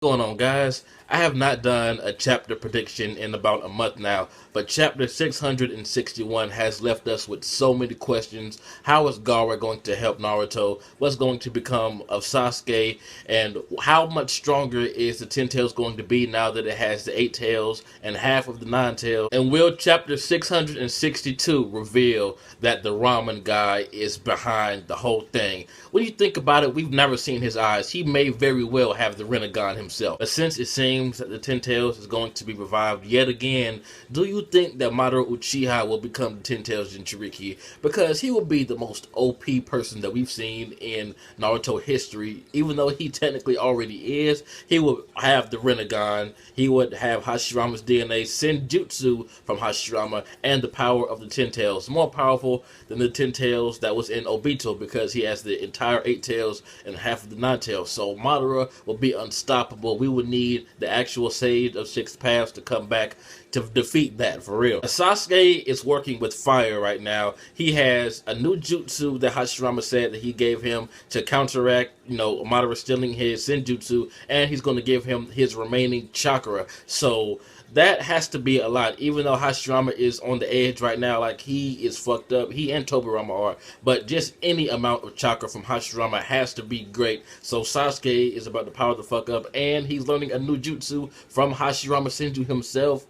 Going on, guys? I have not done a chapter prediction in about a month now, but chapter 661 has left us with so many questions. How is Gaara going to help Naruto? What's going to become of Sasuke? And how much stronger is the Ten Tails going to be now that it has the Eight Tails and half of the Nine Tails? And will chapter 662 reveal that the ramen guy is behind the whole thing? When you think about it, we've never seen his eyes. He may very well have the Rinnegan himself. But since it seems that the Ten Tails is going to be revived yet again, do you think that Madara Uchiha will become the Ten Tails Jinchuuriki? Because he will be the most OP person that we've seen in Naruto history. Even though he technically already is, he will have the Rinnegan, he would have Hashirama's DNA, Senjutsu from Hashirama, and the power of the Ten Tails. More powerful than the Ten Tails that was in Obito, because he has the entire Eight Tails and half of the Nine Tails. So Madara will be unstoppable. We would need the actual Sage of Six Paths to come back to defeat that, for real. Sasuke is working with fire right now. He has a new jutsu that Hashirama said that he gave him to counteract, Madara stealing his Senjutsu, and he's going to give him his remaining chakra. So that has to be a lot, even though Hashirama is on the edge right now, like he is fucked up. He and Tobirama are, but just any amount of chakra from Hashirama has to be great. So Sasuke is about to power the fuck up, and he's learning a new jutsu from Hashirama Senju himself.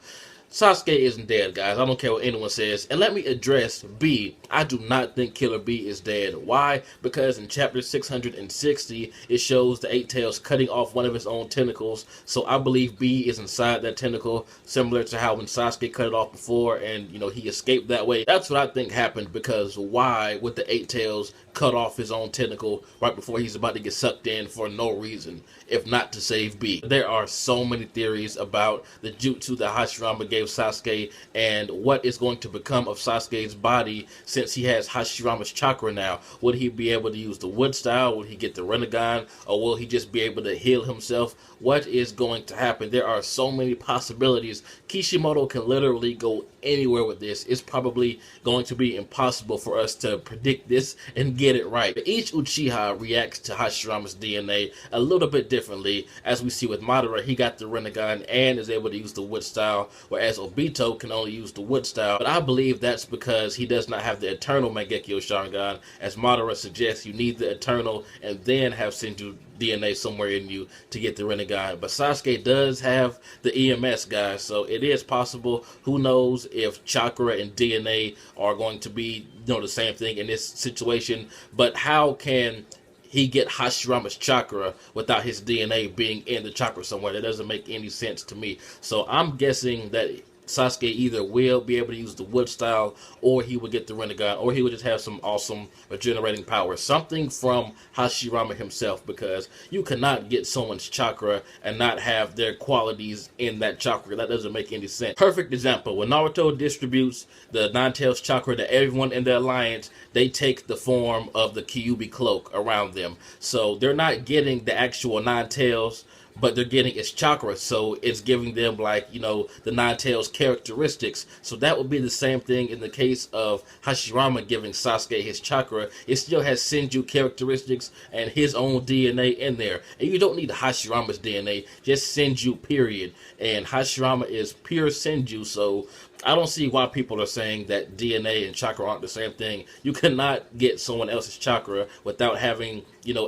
Sasuke isn't dead, guys. I don't care what anyone says. And let me address B. I do not think Killer B is dead. Why? Because in chapter 660, it shows the Eight Tails cutting off one of his own tentacles. So I believe B is inside that tentacle, similar to how when Sasuke cut it off before and, he escaped that way. That's what I think happened, because why would the Eight Tails cut off his own tentacle right before he's about to get sucked in for no reason, if not to save B? There are so many theories about the jutsu that Hashirama gave Sasuke and what is going to become of Sasuke's body since he has Hashirama's chakra now. Would he be able to use the wood style? Will he get the Rinnegan? Or will he just be able to heal himself? What is going to happen? There are so many possibilities. Kishimoto can literally go anywhere with this. It's probably going to be impossible for us to predict this and get it right. Each Uchiha reacts to Hashirama's DNA a little bit differently. As we see with Madara, he got the Rinnegan and is able to use the wood style, whereas Obito can only use the wood style. But I believe that's because he does not have the Eternal Mangekyo Sharingan. As Madara suggests, you need the Eternal and then have Senju DNA somewhere in you to get the Rinnegan. But Sasuke does have the EMS, guys, so it is possible. Who knows if chakra and DNA are going to be, the same thing in this situation. But how can he get Hashirama's chakra without his DNA being in the chakra somewhere? That doesn't make any sense to me. So I'm guessing that Sasuke either will be able to use the wood style, or he would get the Rinnegan, or he would just have some awesome regenerating power. Something from Hashirama himself, because you cannot get someone's chakra and not have their qualities in that chakra. That doesn't make any sense. Perfect example, when Naruto distributes the Nine Tails chakra to everyone in the alliance, they take the form of the Kyuubi cloak around them. So they're not getting the actual Nine Tails, but they're getting its chakra, so it's giving them, the Nine Tails characteristics. So that would be the same thing in the case of Hashirama giving Sasuke his chakra. It still has Senju characteristics and his own DNA in there. And you don't need Hashirama's DNA, just Senju, period. And Hashirama is pure Senju, so I don't see why people are saying that DNA and chakra aren't the same thing. You cannot get someone else's chakra without having,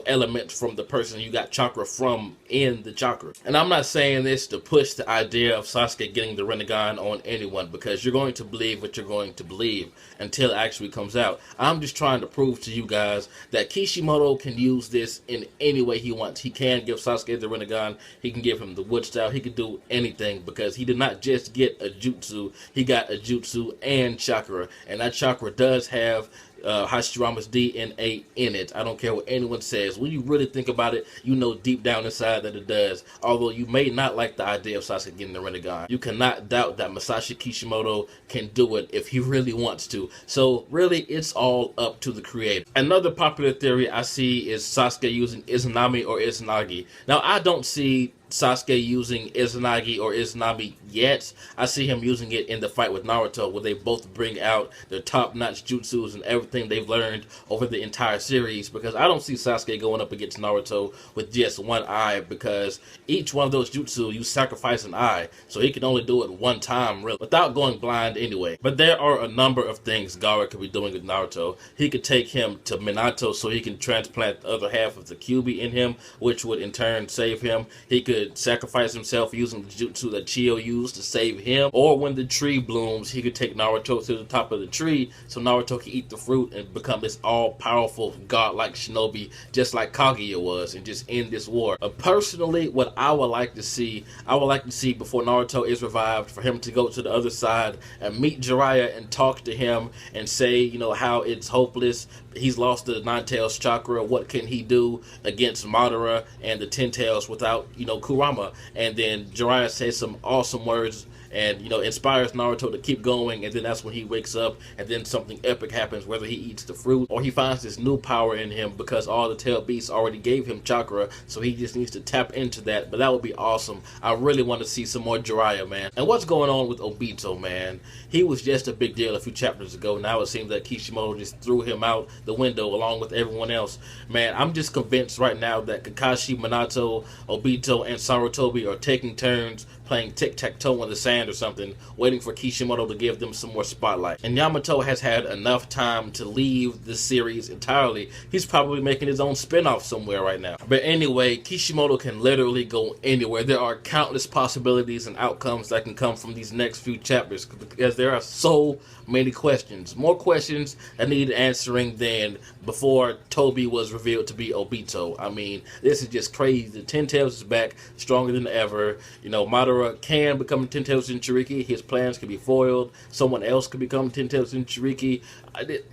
elements from the person you got chakra from in the chakra. And I'm not saying this to push the idea of Sasuke getting the Rinnegan on anyone, because you're going to believe what you're going to believe until it actually comes out. I'm just trying to prove to you guys that Kishimoto can use this in any way he wants. He can give Sasuke the Rinnegan, he can give him the wood style, he can do anything, because he did not just get a jutsu, he got a jutsu and chakra, and that chakra does have Hashirama's DNA in it. I don't care what anyone says. When you really think about it, you know deep down inside that it does. Although you may not like the idea of Sasuke getting the Rinnegan, you cannot doubt that Masashi Kishimoto can do it if he really wants to. So really, it's all up to the creator. Another popular theory I see is Sasuke using Izanami or Izanagi. Now, I don't see Sasuke using Izanagi or Izanami yet. I see him using it in the fight with Naruto, where they both bring out their top-notch jutsus and everything they've learned over the entire series, because I don't see Sasuke going up against Naruto with just one eye, because each one of those jutsu, you sacrifice an eye, so he can only do it one time, really, without going blind anyway. But there are a number of things Gaara could be doing with Naruto. He could take him to Minato so he can transplant the other half of the Kyuubi in him, which would in turn save him. He could sacrifice himself using the jutsu that Chiyo used to save him. Or when the tree blooms, he could take Naruto to the top of the tree so Naruto can eat the fruit and become this all-powerful, godlike shinobi, just like Kaguya was, and just end this war. Personally, what I would like to see before Naruto is revived, for him to go to the other side and meet Jiraiya and talk to him and say, you know, how it's hopeless. He's lost the Nine Tails chakra. What can he do against Madara and the Ten Tails without, you know, Kurama? And then Jiraiya says some awesome words and, you know, inspires Naruto to keep going, and then that's when he wakes up, and then something epic happens, whether he eats the fruit or he finds this new power in him because all the tail beasts already gave him chakra, so he just needs to tap into that. But that would be awesome. I really want to see some more Jiraiya, man. And what's going on with Obito, man? He was just a big deal a few chapters ago. Now it seems that Kishimoto just threw him out the window along with everyone else. Man, I'm just convinced right now that Kakashi, Minato, Obito, and Sarutobi are taking turns playing tic-tac-toe in the sand or something, waiting for Kishimoto to give them some more spotlight. And Yamato has had enough time to leave the series entirely. He's probably making his own spin-off somewhere right now. But anyway, Kishimoto can literally go anywhere. There are countless possibilities and outcomes that can come from these next few chapters, because there are so many questions. More questions that need answering than before Toby was revealed to be Obito. I mean, this is just crazy. The Ten Tails is back, stronger than ever. You know, Madara can become Ten Tails Jinchuuriki. His plans can be foiled. Someone else could become Ten Tails Jinchuuriki.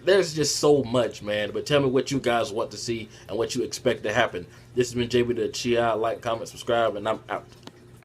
There's just so much, man. But tell me what you guys want to see and what you expect to happen. This has been JB the Chia. Like, comment, subscribe, and I'm out.